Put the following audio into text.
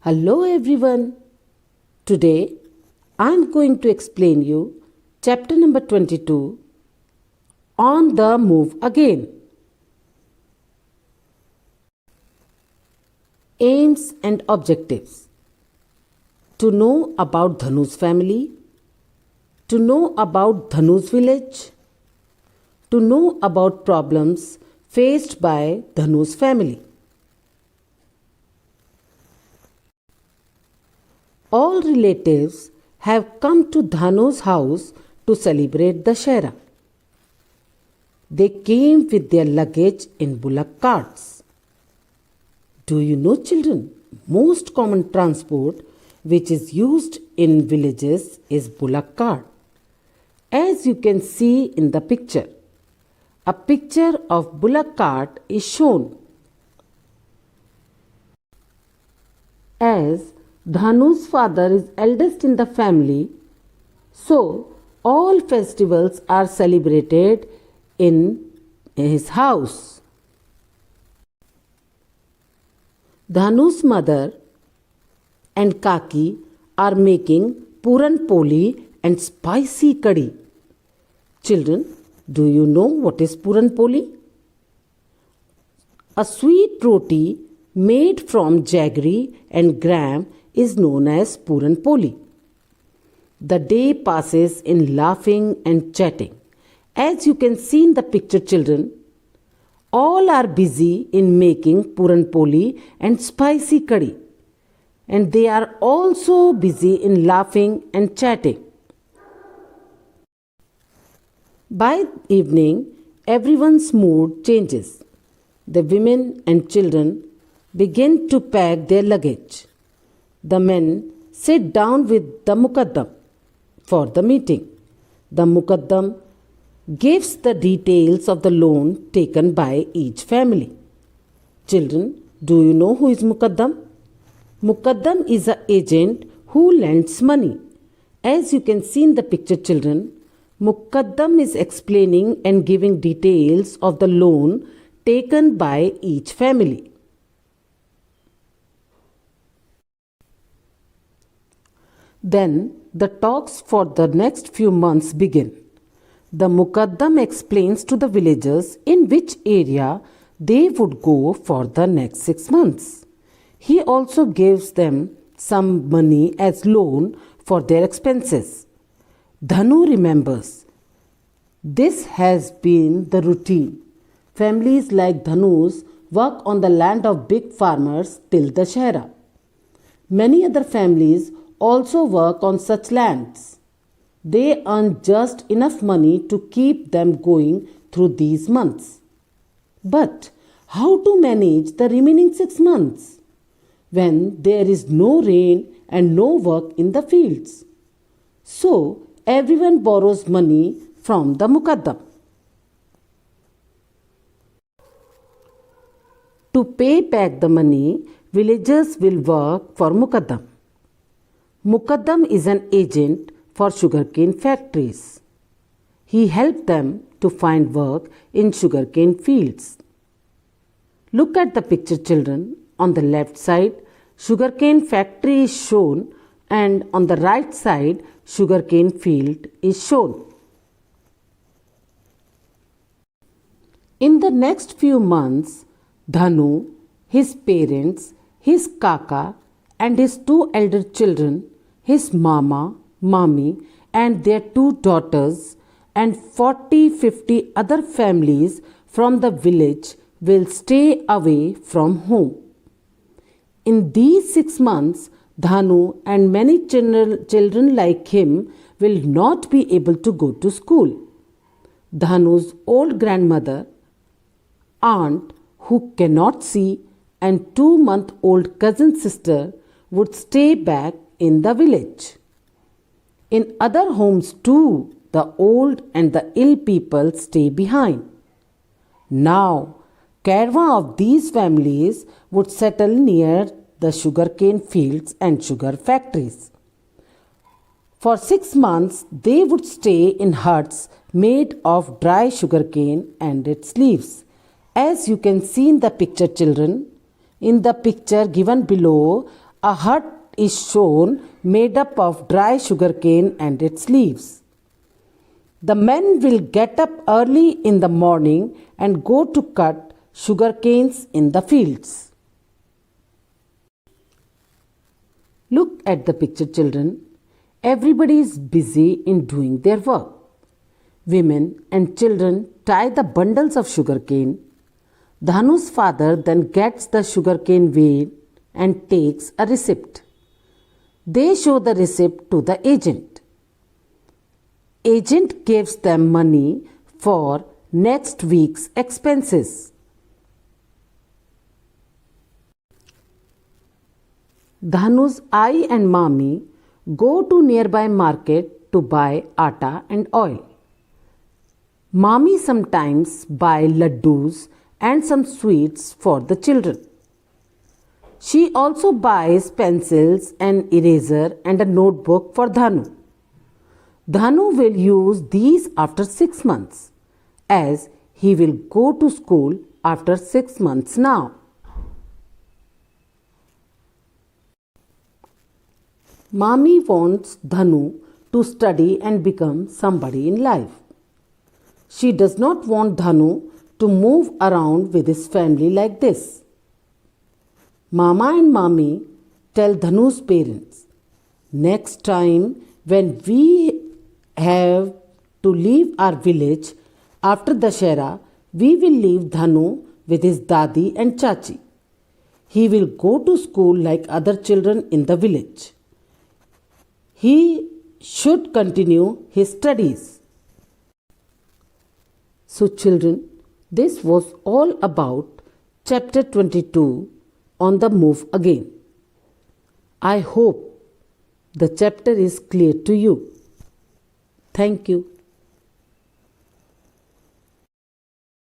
Hello everyone. Today I am going to explain you chapter number 22, On the Move Again. Aims and objectives. To know about Dhanu's family, to know about Dhanu's village, to know about problems faced by Dhanu's family. All relatives have come to Dhanu's house to celebrate Dashera. They came with their luggage in bullock carts. Do you know, children, most common transport which is used in villages is bullock cart. As you can see in the picture, a picture of bullock cart is shown. As Dhanu's father is eldest in the family, so all festivals are celebrated in his house. Dhanu's mother and Kaki are making Puran Poli and spicy curry. Children, do you know what is Puran Poli? A sweet roti made from jaggery and gram is known as Puran Poli. The day passes in laughing and chatting. As you can see in the picture, children, all are busy in making Puran Poli and spicy curry, and they are also busy in laughing and chatting. By evening, everyone's mood changes. The women and children begin to pack their luggage. The men sit down with the Mukaddam for the meeting. The Mukaddam gives the details of the loan taken by each family. Children, do you know who is Mukaddam? Mukaddam is an agent who lends money. As you can see in the picture, children, Mukaddam is explaining and giving details of the loan taken by each family. Then the talks for the next few months begin. The Mukaddam explains to the villagers in which area they would go for the next 6 months. He also gives them some money as loan for their expenses. Dhanu remembers. This has been the routine. Families like Dhanu's work on the land of big farmers till Dashera. Many other families also work on such lands. They earn just enough money to keep them going through these months. But how to manage the remaining 6 months when there is no rain and no work in the fields? So everyone borrows money from the Mukaddam. To pay back the money, villagers will work for Mukaddam. Mukaddam is an agent for sugarcane factories. He helped them to find work in sugarcane fields. Look at the picture, children. On the left side, sugarcane factory is shown, and on the right side, sugarcane field is shown. In the next few months, Dhanu, his parents, his Kaka, and his 2 elder children, his mama, mommy, and their 2 daughters, and 40-50 other families from the village will stay away from home. In these 6 months, Dhanu and many children like him will not be able to go to school. Dhanu's old grandmother, aunt who cannot see, and 2-month-old cousin sister would stay back in the village. In other homes too, the old and the ill people stay behind. Now, caravan of these families would settle near the sugarcane fields and sugar factories. For 6 months, they would stay in huts made of dry sugarcane and its leaves. As you can see in the picture, children, in the picture given below, A hut is shown made up of dry sugarcane and its leaves. The men will get up early in the morning and go to cut sugarcanes in the fields. Look at the picture, children. Everybody is busy in doing their work. Women and children tie the bundles of sugarcane. Dhanu's father then gets the sugarcane weighed and takes a receipt. They show the receipt to the agent. Agent gives them money for next week's expenses. Dhanu's I and Mami go to nearby market to buy atta and oil. Mami sometimes buy laddus and some sweets for the children. She also buys pencils and eraser and a notebook for Dhanu. Dhanu will use these after 6 months, as he will go to school after 6 months now. Mami wants Dhanu to study and become somebody in life. She does not want Dhanu to move around with his family like this. Mama and Mami tell Dhanu's parents, next time when we have to leave our village after Dashera, we will leave Dhanu with his Dadi and Chachi. He will go to school like other children in the village. He should continue his studies. So, children, this was all about chapter 22 on the move again. I hope the chapter is clear to you. Thank you.